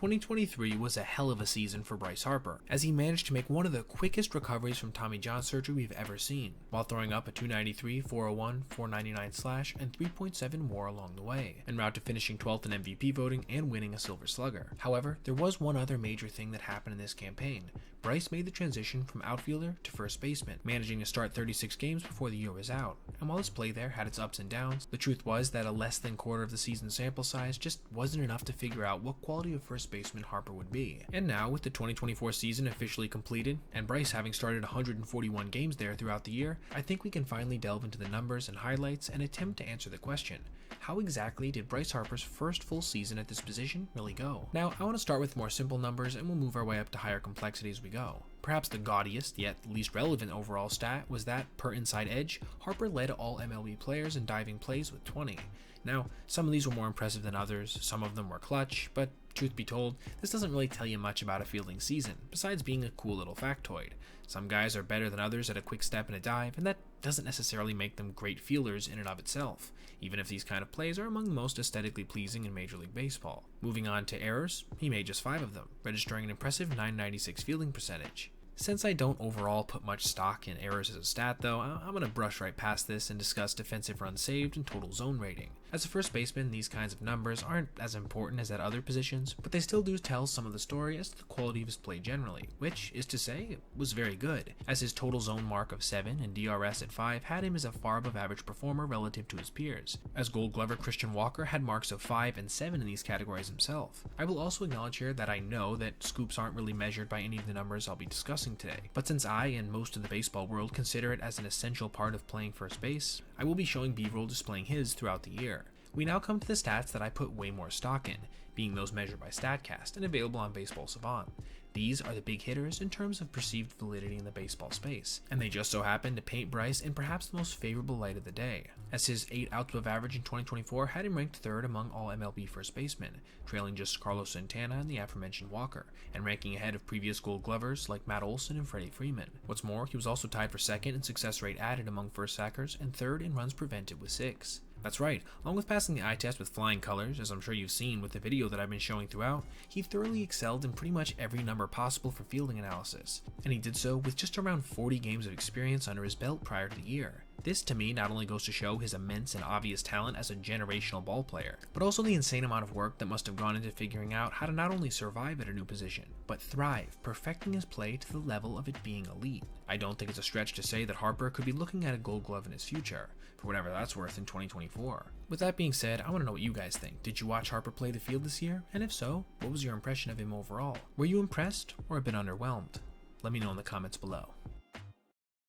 2023 was a hell of a season for Bryce Harper, as he managed to make one of the quickest recoveries from Tommy John surgery we've ever seen, while throwing up a 293, 401, 499 slash, and 3.7 WAR along the way, en route to finishing 12th in MVP voting and winning a Silver Slugger. However, there was one other major thing that happened in this campaign. Bryce made the transition from outfielder to first baseman, managing to start 36 games before the year was out, and while his play there had its ups and downs, the truth was that a less than quarter of the season sample size just wasn't enough to figure out what quality of first baseman Harper would be. And now, with the 2024 season officially completed, and Bryce having started 141 games there throughout the year, I think we can finally delve into the numbers and highlights and attempt to answer the question: how exactly did Bryce Harper's first full season at this position really go? Now, I want to start with more simple numbers and we'll move our way up to higher complexity as we go. Perhaps the gaudiest, yet least relevant overall stat was that, per Inside Edge, Harper led all MLB players in diving plays with 20. Now, some of these were more impressive than others, some of them were clutch, but truth be told, this doesn't really tell you much about a fielding season, besides being a cool little factoid. Some guys are better than others at a quick step and a dive, and that doesn't necessarily make them great fielders in and of itself, even if these kind of plays are among the most aesthetically pleasing in Major League Baseball. Moving on to errors, he made just 5 of them, registering an impressive .996 fielding percentage. Since I don't overall put much stock in errors as a stat though, I'm going to brush right past this and discuss defensive runs saved and total zone rating. As a first baseman, these kinds of numbers aren't as important as at other positions, but they still do tell some of the story as to the quality of his play generally, which is to say, it was very good, as his total zone mark of 7 and DRS at 5 had him as a far above average performer relative to his peers, as Gold Glover Christian Walker had marks of 5 and 7 in these categories himself. I will also acknowledge here that I know that scoops aren't really measured by any of the numbers I'll be discussing today, but since I and most of the baseball world consider it as an essential part of playing first base, I will be showing B-roll displaying his throughout the year. We now come to the stats that I put way more stock in, being those measured by StatCast and available on Baseball Savant. These are the big hitters in terms of perceived validity in the baseball space, and they just so happen to paint Bryce in perhaps the most favorable light of the day, as his 8 outs above average in 2024 had him ranked 3rd among all MLB first basemen, trailing just Carlos Santana and the aforementioned Walker, and ranking ahead of previous Gold Glovers like Matt Olson and Freddie Freeman. What's more, he was also tied for 2nd in success rate added among first sackers and 3rd in runs prevented with 6. That's right, along with passing the eye test with flying colors, as I'm sure you've seen with the video that I've been showing throughout, he thoroughly excelled in pretty much every number possible for fielding analysis, and he did so with just around 40 games of experience under his belt prior to the year. This to me not only goes to show his immense and obvious talent as a generational ball player, but also the insane amount of work that must have gone into figuring out how to not only survive at a new position, but thrive, perfecting his play to the level of it being elite. I don't think it's a stretch to say that Harper could be looking at a Gold Glove in his future, for whatever that's worth in 2024. With that being said, I want to know what you guys think. Did you watch Harper play the field this year? And if so, what was your impression of him overall? Were you impressed or a bit underwhelmed? Let me know in the comments below.